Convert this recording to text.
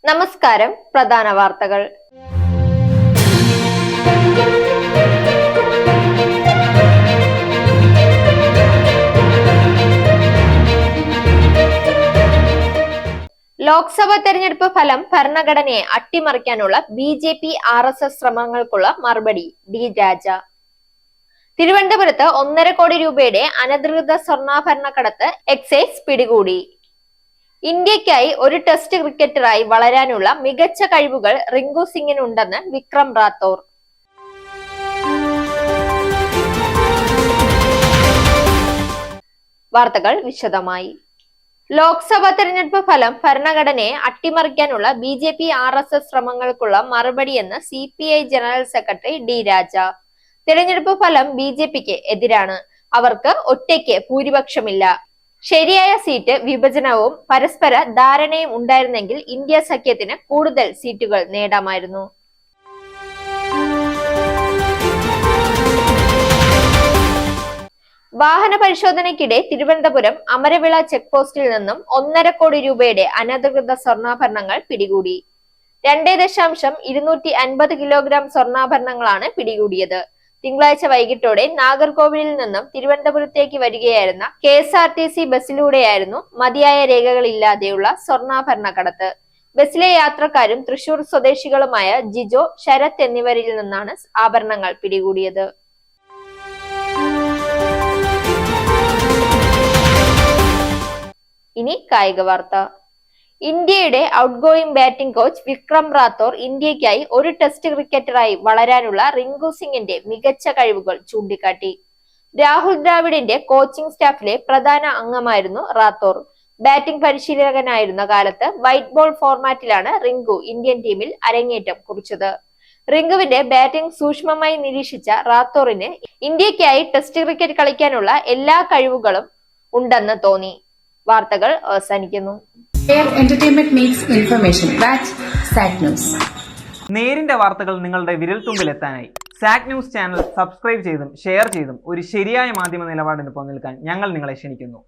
നമസ്കാരം. പ്രധാന വാർത്തകൾ. ലോക്സഭാ തെരഞ്ഞെടുപ്പ് ഫലം ഭരണഘടനയെ അട്ടിമറിക്കാനുള്ള BJP RSS ശ്രമങ്ങൾക്കുള്ള മറുപടി ഡി രാജ. തിരുവനന്തപുരത്ത് 1.5 കോടി രൂപയുടെ അനധികൃത സ്വർണ്ണാഭരണ കടത്ത് എക്സൈസ് പിടികൂടി. ഇന്ത്യക്കായി ഒരു ടെസ്റ്റ് ക്രിക്കറ്ററായി വളരാനുള്ള മികച്ച കഴിവുകൾ റിങ്കു സിംഗിനുണ്ടെന്ന് വിക്രം റാത്തോർ. വാർത്തകൾ വിശദമായി. ലോക്സഭാ തെരഞ്ഞെടുപ്പ് ഫലം ഭരണഘടനയെ അട്ടിമറിക്കാനുള്ള BJP RSS ശ്രമങ്ങൾക്കുള്ള മറുപടിയെന്ന് CPI general secretary D രാജ. തെരഞ്ഞെടുപ്പ് ഫലം BJPക്ക് എതിരാണ്. അവർക്ക് ഒറ്റയ്ക്ക് ഭൂരിപക്ഷമില്ല. ശരിയായ സീറ്റ് വിഭജനവും പരസ്പര ധാരണയും ഉണ്ടായിരുന്നെങ്കിൽ ഇന്ത്യ സഖ്യത്തിന് കൂടുതൽ സീറ്റുകൾ നേടാമായിരുന്നു. വാഹന പരിശോധനയ്ക്കിടെ തിരുവനന്തപുരം അമരവിള ചെക്ക് പോസ്റ്റിൽ നിന്നും 1.5 കോടി രൂപയുടെ അനധികൃത സ്വർണ്ണാഭരണങ്ങൾ പിടികൂടി. 2.250 കിലോഗ്രാം സ്വർണ്ണാഭരണങ്ങളാണ് പിടികൂടിയത്. തിങ്കളാഴ്ച വൈകിട്ടോടെ നാഗർകോവിലിൽ നിന്നും തിരുവനന്തപുരത്തേക്ക് വരികയായിരുന്ന KSRTC ബസ്സിലൂടെയായിരുന്നു മതിയായ രേഖകളില്ലാതെയുള്ള സ്വർണ്ണാഭരണ കടത്ത്. ബസ്സിലെ യാത്രക്കാരും തൃശൂർ സ്വദേശികളുമായ ജിജോ, ശരത് എന്നിവരിൽ നിന്നാണ് ആഭരണങ്ങൾ പിടികൂടിയത്. ഇനി കായിക വാർത്ത. ഇന്ത്യയുടെ outgoing batting coach Vikram Rathore ഇന്ത്യക്കായി ഒരു ടെസ്റ്റ് ക്രിക്കറ്ററായി വളരാനുള്ള റിങ്കു സിംഗിന്റെ മികച്ച കഴിവുകൾ ചൂണ്ടിക്കാട്ടി. രാഹുൽ ദ്രാവിഡിന്റെ കോച്ചിംഗ് സ്റ്റാഫിലെ പ്രധാന അംഗമായിരുന്നു റാത്തോർ. ബാറ്റിംഗ് പരിശീലകനായിരുന്ന കാലത്ത് വൈറ്റ് ബോൾ ഫോർമാറ്റിലാണ് റിങ്കു ഇന്ത്യൻ ടീമിൽ അരങ്ങേറ്റം കുറിച്ചത്. റിങ്കുവിന്റെ ബാറ്റിംഗ് സൂക്ഷ്മമായി നിരീക്ഷിച്ച റാത്തോറിന് ഇന്ത്യക്കായി ടെസ്റ്റ് ക്രിക്കറ്റ് കളിക്കാനുള്ള എല്ലാ കഴിവുകളും ഉണ്ടെന്ന് തോന്നി. വാർത്തകൾ അവസാനിക്കുന്നു. Entertainment meets information. That's SAC News. നേരിന്റെ വാർത്തകൾ നിങ്ങളുടെ വിരൽത്തുമ്പിലെത്താനായി സാക് ന്യൂസ് ചാനൽ സബ്സ്ക്രൈബ് ചെയ്തും ഷെയർ ചെയ്തും ഒരു ശരിയായ മാധ്യമ നിലപാടിന് പോകാൻ ഞങ്ങൾ നിങ്ങളെ ക്ഷണിക്കുന്നു.